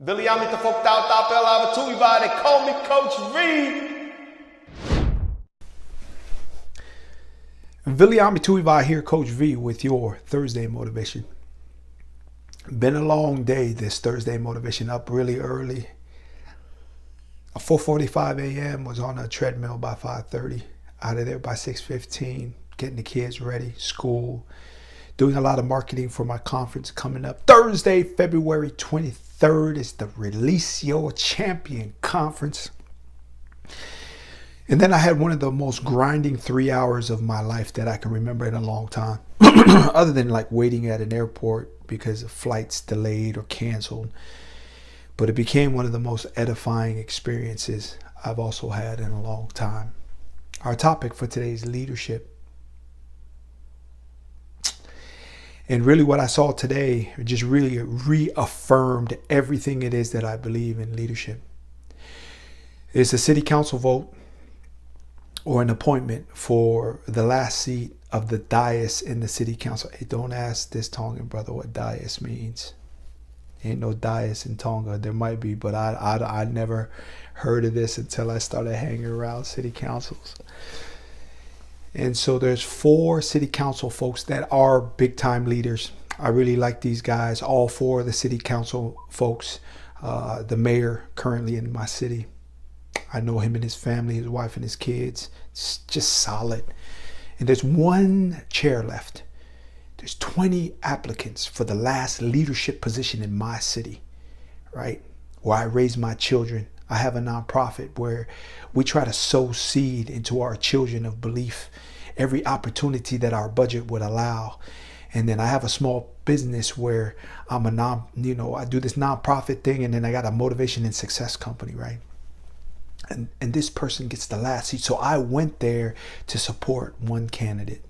William te folk taal tapel aan toe waar they call me Coach V. William Tuiva here, Coach V, with your Thursday motivation. Been a long day this Thursday motivation. Up really early. At 4:45 a.m. was on a treadmill by 5:30. Out of there by 6:15. Getting the kids ready, school. Doing a lot of marketing for my conference coming up. Thursday, February 23rd is the Release Your Champion Conference. And then I had one of the most grinding 3 hours of my life that I can remember in a long time. Other than like waiting at an airport because of flights delayed or canceled. But it became one of the most edifying experiences I've also had in a long time. Our topic for today is leadership. And really what I saw today just really reaffirmed everything it is that I believe in leadership. It's a city council vote or an appointment for the last seat of the dais in the city council. Hey, don't ask this Tongan brother what dais means. Ain't no dais in Tonga. There might be, but I never heard of this until I started hanging around city councils. And so there's 4 city council folks that are big time leaders. I really like these guys. All 4 of the city council folks. The mayor currently in my city. I know him and his family, his wife and his kids. It's just solid. And there's 1 chair left. There's 20 applicants for the last leadership position in my city, right? Where I raise my children. I have a nonprofit where we try to sow seed into our children of belief every opportunity that our budget would allow. And then I have a small business where I'm I do this nonprofit thing, and then I got a motivation and success company, right? And this person gets the last seat. So I went there to support 1 candidate.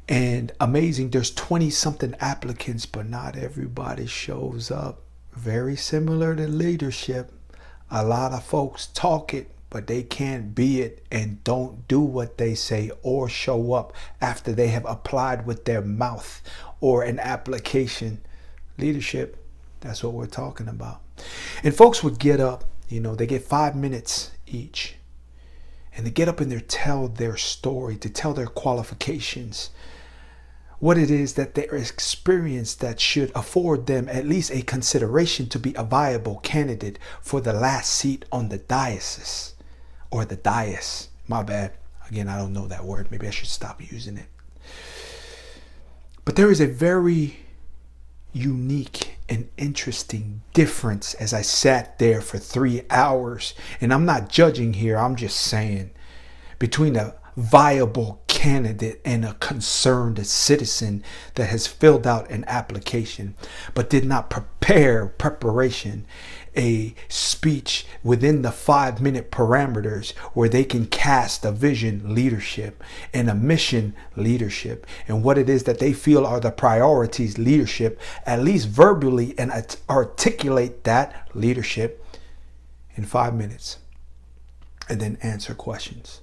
And amazing, there's 20 something applicants, but not everybody shows up. Very similar to leadership. A lot of folks talk it, but they can't be it and don't do what they say or show up after they have applied with their mouth or an application. Leadership, that's what we're talking about. And folks would get up, they get 5 minutes each. And they get up and they tell their story, to tell their qualifications. What it is that they experience that should afford them at least a consideration to be a viable candidate for the last seat on the diocese or the dais. My bad. Again, I don't know that word. Maybe I should stop using it. But there is a very unique and interesting difference as I sat there for 3 hours. And I'm not judging here. I'm just saying between a viable candidate and a concerned citizen that has filled out an application but did not preparation a speech within the 5-minute parameters where they can cast a vision leadership and a mission leadership and what it is that they feel are the priorities leadership, at least verbally, and articulate that leadership in 5 minutes and then answer questions.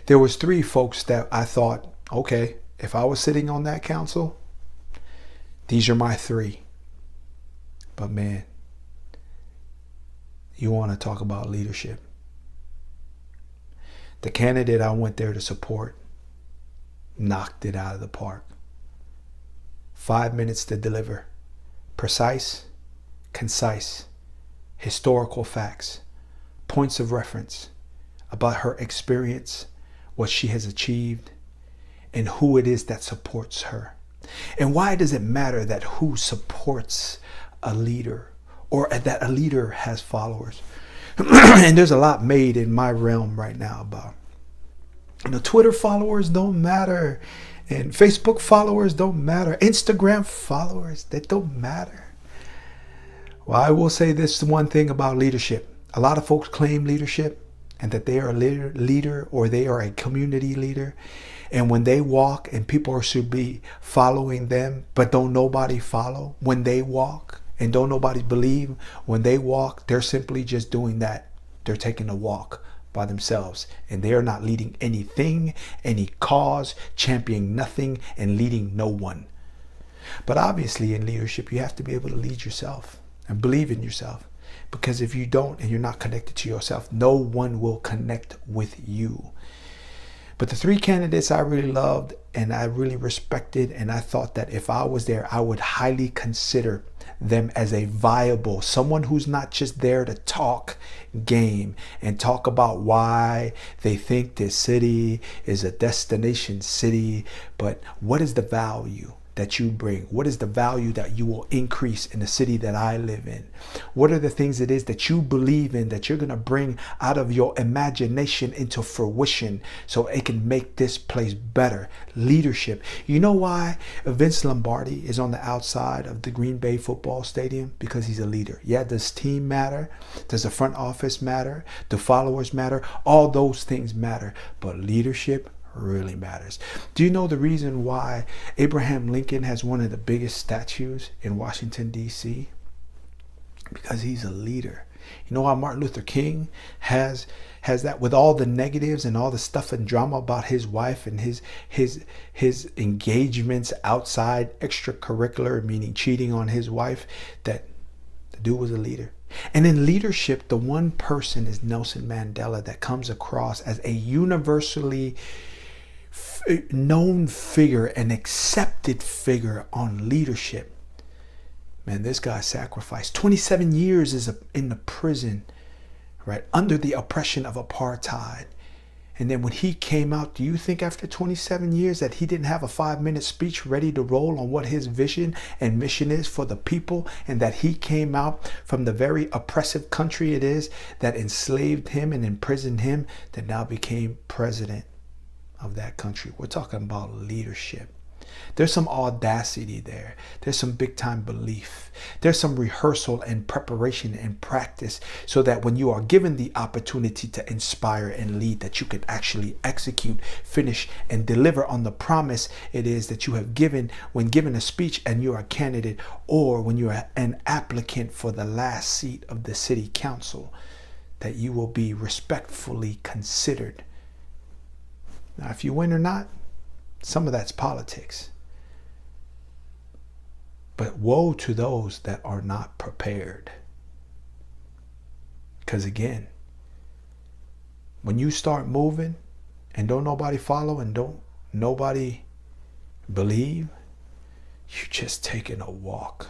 There was 3 folks that I thought, okay, if I was sitting on that council, these are my 3. But man, you want to talk about leadership. The candidate I went there to support knocked it out of the park. 5 minutes to deliver. Precise, concise, historical facts, points of reference about her experience, what she has achieved, and who it is that supports her. And why does it matter that who supports a leader or that a leader has followers? And there's a lot made in my realm right now about Twitter followers don't matter, and Facebook followers don't matter, Instagram followers, they don't matter. Well, I will say this one thing about leadership. A lot of folks claim leadership and that they are a leader or they are a community leader. And when they walk and people should be following them, but don't nobody follow when they walk and don't nobody believe when they walk, they're simply just doing that. They're taking a walk by themselves and they are not leading anything, any cause, championing nothing and leading no one. But obviously in leadership, you have to be able to lead yourself. and believe in yourself. Because if you don't and you're not connected to yourself, no one will connect with you. But the three candidates I really loved and I really respected, and I thought that if I was there, I would highly consider them as a viable, someone who's not just there to talk game and talk about why they think this city is a destination city, but what is the value that you bring? What is the value that you will increase in the city that I live in? What are the things it is that you believe in that you're going to bring out of your imagination into fruition so it can make this place better? Leadership. You know why Vince Lombardi is on the outside of the Green Bay football stadium? Because he's a leader. Yeah, does team matter? Does the front office matter? Do followers matter? All those things matter. But leadership really matters. Do you know the reason why Abraham Lincoln has one of the biggest statues in Washington, D.C.? Because he's a leader. You know why Martin Luther King has that, with all the negatives and all the stuff and drama about his wife and his engagements outside extracurricular, meaning cheating on his wife, that the dude was a leader. And in leadership, the one person is Nelson Mandela that comes across as a universally known figure, an accepted figure on leadership. Man, this guy sacrificed 27 years in the prison, right, under the oppression of apartheid. And then when he came out, do you think after 27 years that he didn't have a 5-minute speech ready to roll on what his vision and mission is for the people, and that he came out from the very oppressive country it is that enslaved him and imprisoned him, that now became president of that country? We're talking about leadership. There's some audacity there. There's some big time belief. There's some rehearsal and preparation and practice so that when you are given the opportunity to inspire and lead, that you can actually execute, finish, and deliver on the promise it is that you have given when given a speech and you are a candidate, or when you are an applicant for the last seat of the city council, that you will be respectfully considered. Now, if you win or not, some of that's politics. But woe to those that are not prepared. Because again, when you start moving and don't nobody follow and don't nobody believe, you're just taking a walk.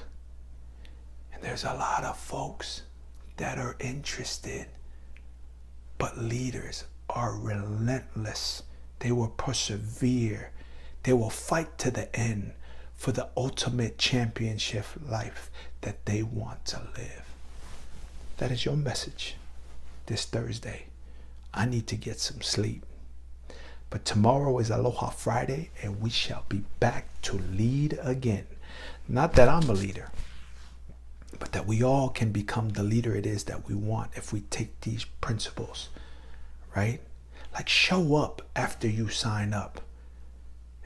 And there's a lot of folks that are interested, but leaders are relentless. They will persevere. They will fight to the end for the ultimate championship life that they want to live. That is your message this Thursday. I need to get some sleep. But tomorrow is Aloha Friday, and we shall be back to lead again. Not that I'm a leader, but that we all can become the leader it is that we want if we take these principles, right? Like, show up after you sign up.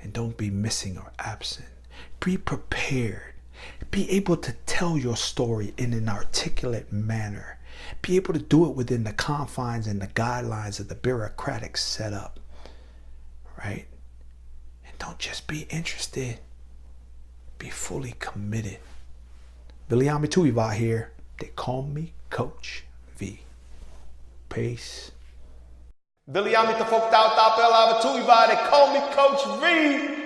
And don't be missing or absent. Be prepared. Be able to tell your story in an articulate manner. Be able to do it within the confines and the guidelines of the bureaucratic setup. Right? And don't just be interested. Be fully committed. Viliami Tuiva here. They call me Coach V. Peace. Viliami te folk tau tapela va tuiva, they call me Coach V.